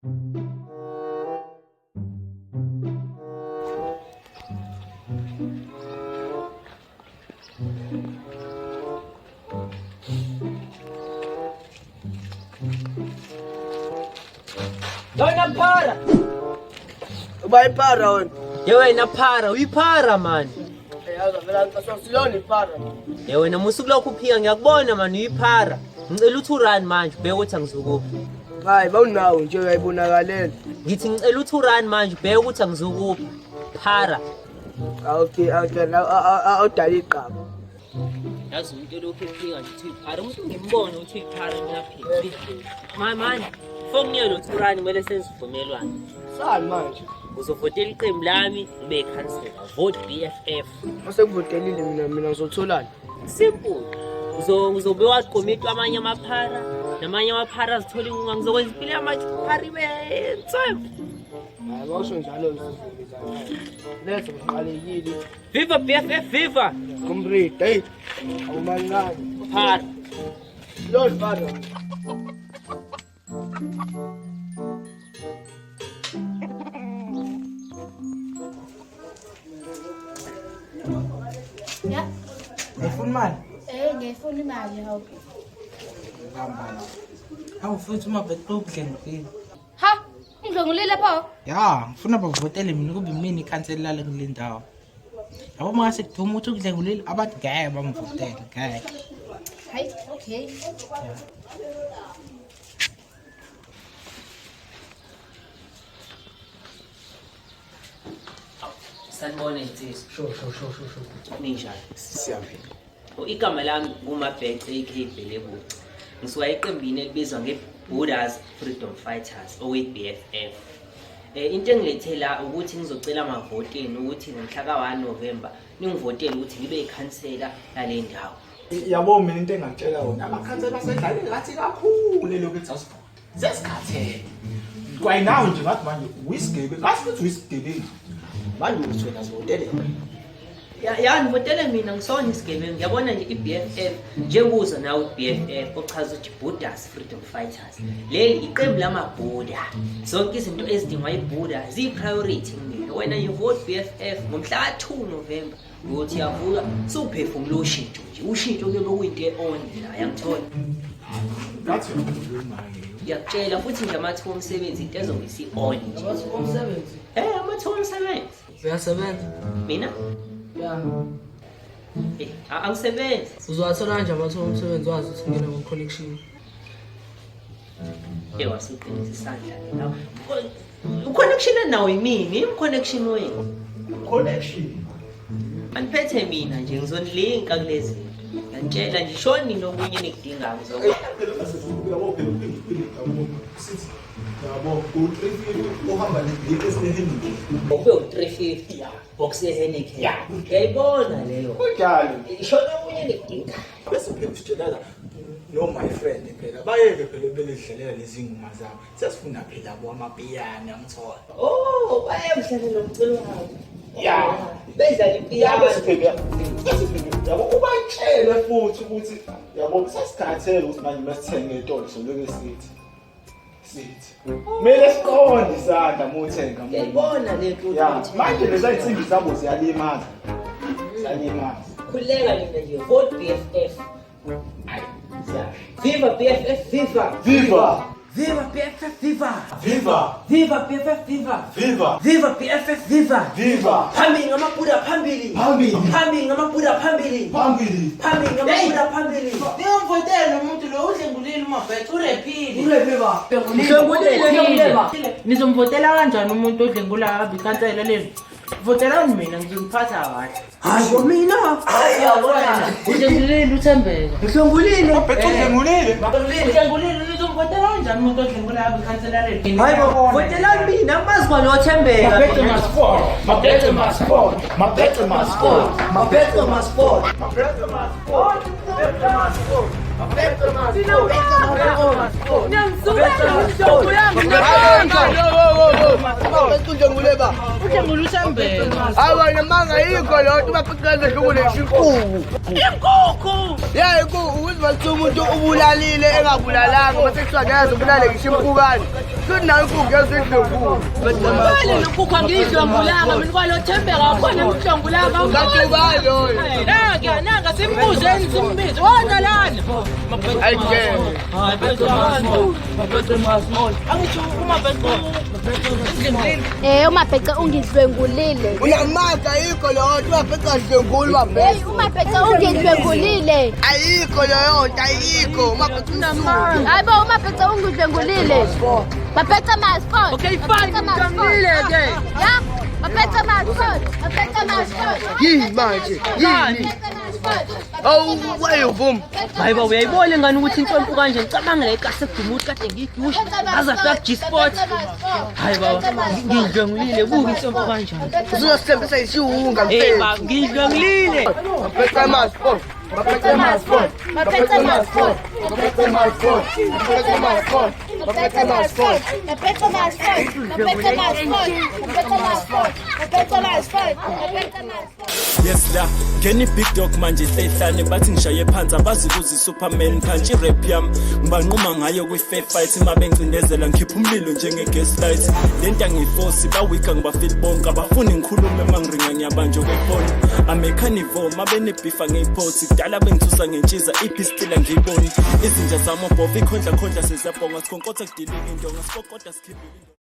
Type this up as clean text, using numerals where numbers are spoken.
Lona phara. Uba iphara wena. Ye wena phara, uyiphara man. Yaza vela asilona iphara. Ye wena musuku lokho uphika ngiyakubona man uyiphara. Ngicela u2 manje ubheke ukuthi angizukuphi. Hayi bawunawo nje uyayibonakalela. Ngithi ngicela u2 manje ubheke ukuthi angizukuphi. Phara. Okay, awudala iqaba. Yazi umuntu lokho ephika nje uthi phara umuntu ngimbone ukuthi uyiphara ngiyaphika. Man, fonini lo Turani kumele senze uvumelwano. Sani manje? Uzovotela iqembu lami ube ikhansela. Vote BFF. Mase kuvotelile mina ngizotholani? Simple. Uzobe waqomita amanye amaphara, namanye amaphara azithola ingunga ngizokwenza impilo yamaphara ibe ntswembu. Hayi mawusho njalo ngizokwenza. Lethe ngiqalekile. Viva BFF, viva! Comrade, hey. Awumancane. Phara. Lord phara. Ya. Ngifuna imali. Ngifuna imali hawu. Hawu futhi uma bekudlengile. Ha, ungidlongolile pho? Ya, ngifuna bavotele mina kube mina ikhansela lale kule ndawo. Yabo mase kuthuma ukuthi ukudlengulile abantu ngeke bamvotele, ngeke. Hayi, okay. Sanibona insizwa. Sho. Ninjani? Siyaphila. Igama lami uMabhece AK Belebuci. Ngisuka eqembini elibizwa ngeBorders Freedom Fighters okweBFF. Into engilethele la ukuthi ngizocela amavoteni ukuthi ngomhla ka1 November ningivotele ukuthi ngibe ikhansela lale ndawo. Yabo mina into engakutshela wona amakhansela asedlalile ngathi kakhulu lokho sasivota. Sesikhathele. Kwayinawo nje ngathi manje uyisigebe, ngasithi uyisigebe. Manje uthwena zivotele. Ya ngivotele mina ngisona isigebengu. Ngiyabona nje iBFF njengoza nawe iBFF ochaza ukuthi Borders Freedom Fighters. Leli iqembu lamabhoda. Zonke izinto ezidingwa iBorder ziyi-priority kumina. Wena you vote BFF ngomhla ka2 November ukuthi yavuka suphefumula ushintsho nje. Ushintsho kuyobe kuyinto e-on la yangithola. Ngathi ngiyakutshela. Ngiyakutshela futhi nje amathuba omsebenzi into ezobe isi-on nje. Amathuba omsebenzi. Amathuba omsebenzi. Uyasebenza? Mina? Ya. Angisebenzi. Uzowathola nje amathuba omsebenzi wazi ukuthi ngene ngo-connection. Wasuqinisa isandla la. U-connection nawo yimini, im-connection wenu. Connection. Aniphethe mina nje ngizonilinka kulezi zinto. Ngiyantshela nje shoni nokunye nikudingayo ngizokwenza. Yabo, u350 uhamba nebhiki esinehindi. Ube u350 ya. Box eHenneken. Ya. Uyayibona leyo. Kunjalo. Shoni nokunye nikudingayo. Bese phela sitshela no my friend phela bayeke phela belidlalela lezi ngoma zabo. Sesifuna phela abo amapiyano yangithola. Oh, bayamdlalela umculo wabo. Ya. Bedlala ipiyano. Yabo ubatshele futhi ukuthi yabo sasikhathele ukuthi manje masithenge etolo soloke sithi mele siqonde isandla mothenga Ngiyayibona lento ya manje leza insimbi zabo ziyalimaza khuleka mina nje vote BFF. Viva BFF, viva! viva Viva BFF, viva! viva Viva BFF, viva! viva Viva BFF, viva! viva Phambili ngamaBuddha phambili! Phambili. Phambili ngamaBuddha phambili! phambili Phambili ngamaBuddha phambili! Niyomvotela umuntu lo udlengulile uMabhece urephile. Nizomvotela kanjani umuntu odlengula kabi ikhansela leli? Votelani mina ngizophatha kahle. Hayi mina! Yabona. Udlengulile uThembeka. Ngihlongulile! ngulile Udlengulile nizomvotela kanjani umuntu odlengula kabi ikhansela leli? Hayi bo, votelani mina mazwa noThembeka! Mabhece must fall Mabhece must fall Mabhece must fall Mabhece must fall! Mabhece must fall Mabhece must fall Mabhece must Udlenguleba. Udlengula uThembeka. Hayi wena manga yikho lo ubaphiqeza dlukulesha inkukhu. Inkukhu. Ya inkukhu ukuthi umuntu ubulalile engabulalanga bese kuthiwa ngeke ubulale ngisho impukane. kunayo kungezindlengulu. Vale lokukho angiyidlongulanga mina kwalothembeka khona ngidlongulanga. Ngakubalo. Nanga simbuzeni simbize. Wona lana. Ayike. Hayi bezwangu. Angithi uma bese umabhece ungidlwengulile. Uyamaka yikho leyonto wabheca dlengulu wabheca. Umabhece ungidlwengulile. Ayikho leyonto ayikho. Umabheca unamanga. Hayibo umabhece ungidlwengulile. Mabhece masport. Okay fine ngidlongile ke. Ya? Mabhece masport. Mabhece masport. Yini manje? Yini? Awu wayuvuma. Hayiba uyayibona ngani ukuthi intombi kanje ngicabanga la ikase kudumuthi kade ngiyidusha. Azafika G-Sport. Hayiba ngidlongulile buka intombi kanjani. Uzosithembisa isiwunga mfethu. Ba ngidlongulile. Mabheca masport. Mabheca masport. Mabhece masport. Mabheca masport. Mabheca masport. Mabhece masport. Mabhece masport. Mabhece masport. Mabhece masport. Mabhece masport. Mabhece masport. Yes la ngeni big dog manje hlehlane bathi ngishaye phansi abazi kuzi Superman punch rap yami ngibanquma ngayo kwi fair fight mabengcindezela ngikhipha umlilo njenge gas light lento angiforce ba week ngibafeel bonke abafuni ngikhulume mangiringa ngiyabanjwa kwephone ame carnivore mabene beef ngiyiphothi kudala bengithusa ngentshiza ipistila ngiyiboni izinja zami bovu ikhondla sezabhonga sikhonkotha kudilika indonga sikokota skip